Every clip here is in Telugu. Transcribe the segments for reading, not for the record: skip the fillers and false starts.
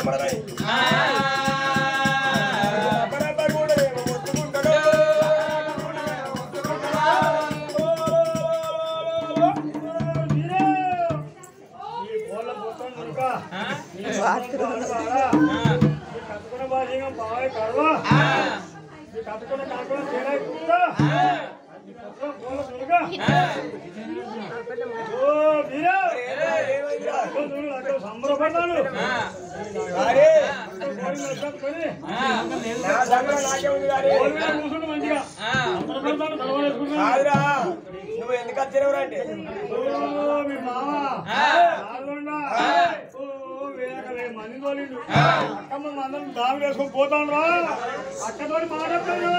కనబడరాయి కూడా ఏమో ఒత్తుకుంటాడు ఈ కోళ్ళ పోతాం కనుక కట్టుకున్న భాషగా బాగా కడవా కట్టుకున్న కాకుండా తేడా కూర్చో సంబరపడ్డాను కూర్చుండు మంచిగా సంబరపడతాను కలవలేసుకుంటా నువ్వు ఎందుకు వచ్చేవరా అంటే మీ మామ మంది తోలిండు అక్కమ్మ అందరం దామి వేసుకొని పోతాను రా అక్కతో మాట్లాడతాను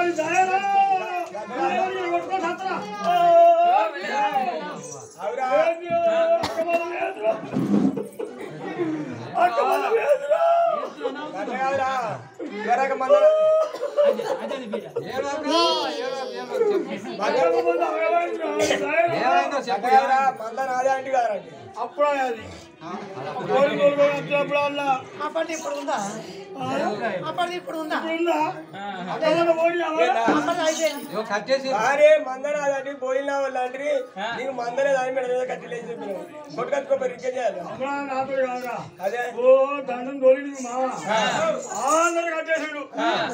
మంద నాదే అంటే కాదండి అప్పుడు అది అప్పటి ఇప్పుడు ఉందా అప్పటి ఇప్పుడు ఉందా అరే మందరాదండి పోయిన వాళ్ళు అంటే నీకు మందరే దాని మీద కట్టలేదు కొట్టుకొచ్చుకోపోయి ఇంకేం చేయాలి అదే ఓ దండం తోలి మామ అందరు కట్టేసాడు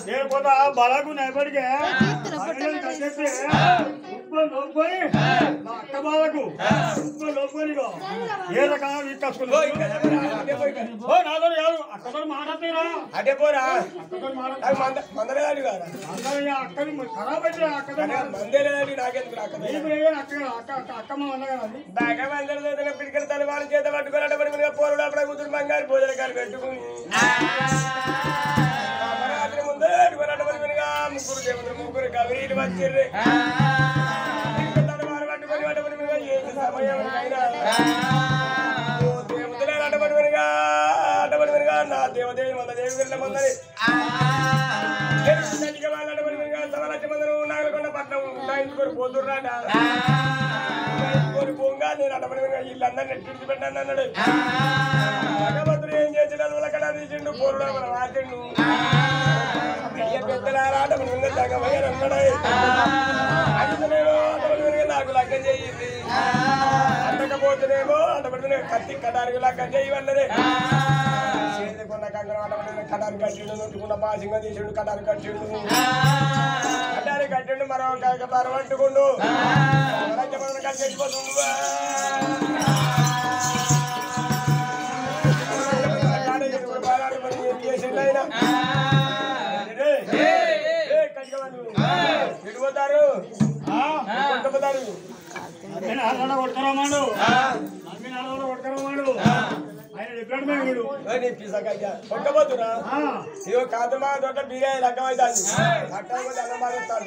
నేను పోతా బలకు నైపడికే కట్టేస్తే లోపుకొని నా అక్క బాలకు లోపుకొని ఏ రకాలు తీసుకొచ్చుకున్నాడు నాతో కాదు అక్కతో మాట్లాడుతున్నా అదే పోరా మందలేదండి కదా అక్కని ఖరాబ్ అయితే అక్కడ మందేలేదండి నాకెందుకు అక్కమ్మ బాగా మందలు పిడికల తల వాళ్ళ చేత పట్టుకుని పోరుడు అప్పుడు కూతురు బంగారు భోజనకాలు పెట్టుకుని రాత్రి ముందే అటుకున్నట్టుగా ముగ్గురు కవిరీలు వచ్చిర్రు తలవారు పట్టుకొని ఏది సమయం నా దేవదేవి మన దేవి వెళ్ళ మందని సవలక్ష మందరు నాగలకొండ పట్నం ఇంటికొని పోతుర్రాట ఇంటికొని పోగా నేను అడపడి వీళ్ళందరినీ నెట్టించి పెట్టాను అన్నాడు భగవంతుడు ఏం చేసినాడు అక్కడ తీసిండు పోరుడు మన వాచిండు అయ్య పెద్దలారా అడపడి మీద తగ్గమయ్యారు అన్నాడు అందుకనేమో అడపడి మీద నాకు లగ్గం చేయింది అందకపోతేనేమో అడపడి మీద కత్తి కటారికి లగ్గం చేయమన్నది కొన్న కంకణ కటారు కట్టిండు నొట్టుకున్న పాసింగా తీసిండు కటారు కట్టిండు కటారు కట్టిండు మరో పరవట్టుకుండు కలిసిపోతుండు చేసిండు ఆయన విడిపోతారు కొట్టుకుపోతారు కొట్టుకురామాడు కొట్టుకురామాడు కొట్టబోతున్నా ఇవో కాతమా తోట బిర్యానీ లగ్గం అవుతుంది అక్కడ అన్నం మారేస్తాడు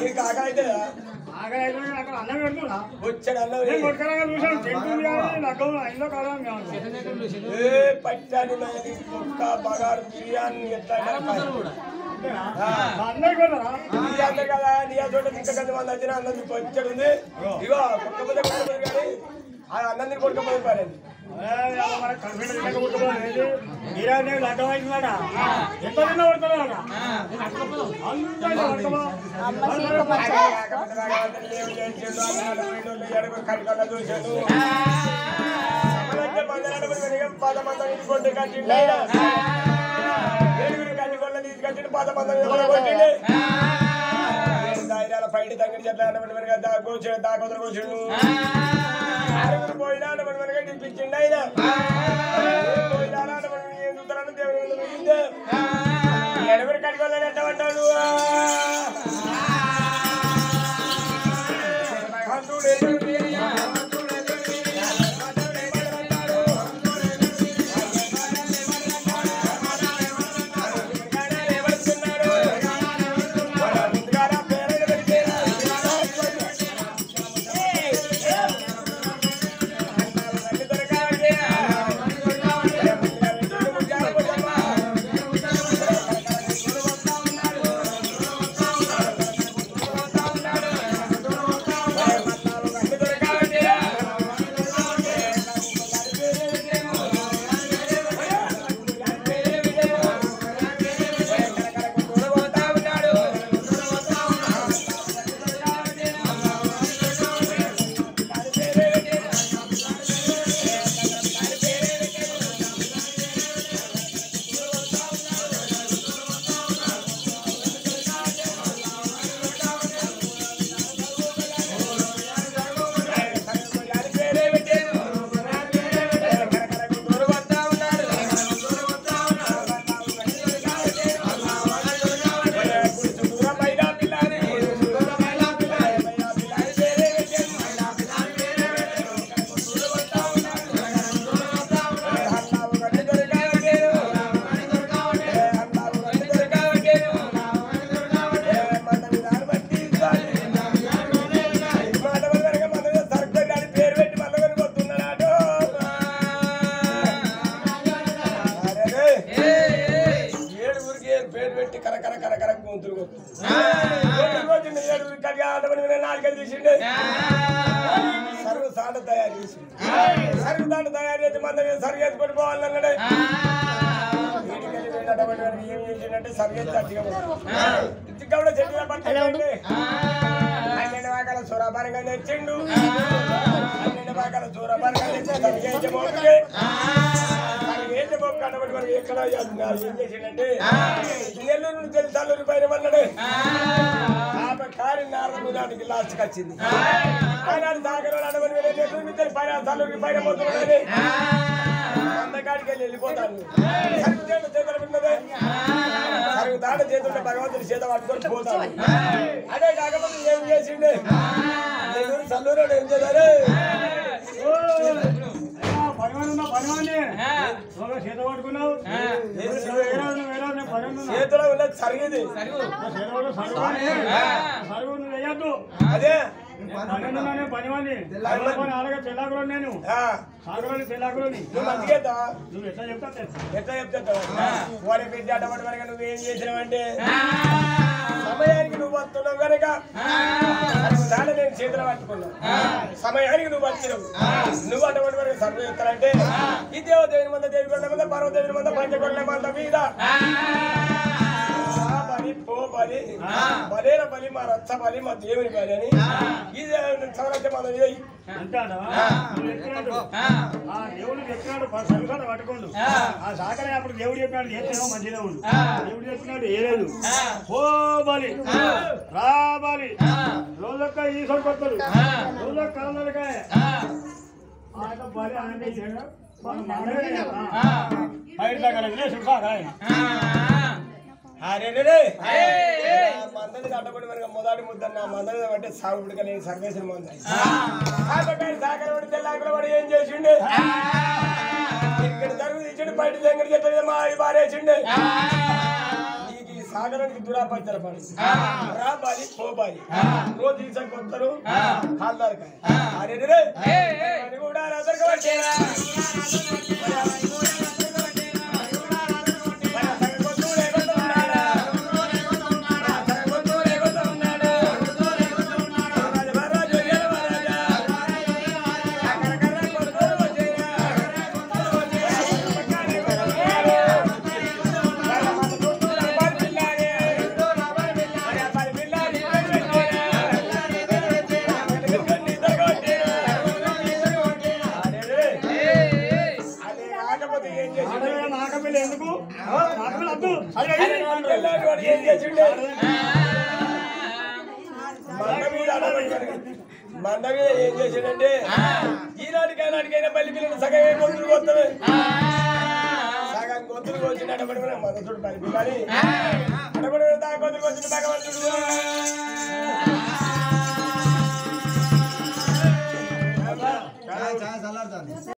నీకు ఆకలి అవుతుందా వచ్చాడు పచ్చాడి కుక్క బగారు బిర్యానీ అందరు కదా నీ చోట ఇంకా కొంత మంది వచ్చిన అన్నం వచ్చాడు ఉంది ఇగో కొట్టబోతే కొట్టబోదు కానీ ఆ అన్నం కొట్టుకోపోయి లగ్గమైందట ఎంత పడుతున్నాడా కట్టికట్ట చూసాడు 10 మంది కొట్టి కట్టిండు 7 కట్టికొల్ల తీసుకొచ్చిండు 10 మంది కొట్టిండు ధైర్యాల పైడి దగ్గర చెట్ల కూర్చోడు దాకొదరు కూర్చుండు ఆరుగురు పోయినా నిలిపించిండు ఆయన పోయినా ఏం చూస్తారని దేవుడు 7 కట్టికొల్లని ఎట్టబడ్డాడు కర కర కర కర గొంతులు కొట్టిండు 7 కడిగా ఆటమని 4 తీసిండే సరుగు సాట తయారు చేసి సరుగు దాంట్లో తయారు చేసి మంద సరుగు వేసుకొని పోవాలన్నాడే ఏం చేసిండే సరుగు వేసి అట్టిగా ఇంకా కూడా చెట్టుగా పట్టుకుంటే 12 వాకాల సూరాపారంగా తెచ్చిండు 12 వాకాల సూరాపారంగా తెచ్చి సరుగు వేసి పోతే ఎక్కడ ఏం చేసిండే నెల్లూరు నుంచి తల్లూరు పైన అన్నాడే కారి నారద దానికి లాస్ట్కి వచ్చింది ఆనాడు సాగర్ అడవని నెల్లూరు నుంచి తల్లూరికి పైన పోతున్నాడని అందకాడికి వెళ్ళిపోతాను సరుకు చేతులు ఉన్నదే సరుకు తాట చేతుల్లో భగవంతుడి చేత పట్టుకొని పోతాను అదే కాకపోతే ఏం చేసిండే నెల్లూరు తల్లూరు ఏం చేశారు చేతిలో ఉన్నది సరిగేది అదే నేను ఎట్లా చెప్తా వాడి బిడ్డ అటువంటి వరకు నువ్వేం చేసినావంటే సమయానికి నువ్వు వస్తున్నావు కనుక నేను చేతులు పట్టుకున్నావు సమయానికి నువ్వు వచ్చినావు నువ్వు అటువంటి వరకు సర్వ చెప్తానంటే ఈ దేవదేవుని మంద దేవి కొండ మంద పర్వదేవుని మంద పంచకొండ మంద మీద బలి బలేర బలి మా రచ్చ బలి మా దేవుని బలి అని ఈ సౌరభ్య మన అంటాడా దేవుడు చెప్పినాడు సంఘాట పట్టుకోండు ఆ సాకరే అప్పుడు దేవుడు చెప్పినాడు చేస్తున్నావు మంచిగా ఉండు దేవుడు చెప్పినాడు ఏలేదు ఓ బలి రాబాలి రోజొక్క ఈశ్వరు కొత్తలు రోజొక్క కాళ్ళకాయ బలి ఆయన బయట దగ్గర సుఖాకాయ మందని కట్టబడి మనకి మొదటి ముద్ద నా మందని బట్టి సాగుడికి నేను సర్వేసిన మంది సాకర పడి తెల్లాకల పడి ఏం చేసిండే ఇక్కడ తరుగు తీసిండు బయట దగ్గర చెట్టు మా బారేసిండే నీకు ఈ సాగరానికి దురాపరిచర పడి రాబాలి పోబాలి రోజు తీసుకొని వస్తారు కాల్దారికాయ అరే కూడా రదరక మంద మీద ఏం చేసాడంటే ఈనాటికైనా పల్లి పిల్లలు సగం గొంతులు పోతామే సగం గొంతులు వచ్చిన అడబడి మదతుడు పల్లి పిల్లని అడబడి గొంతులు వచ్చిన భగవంతుడు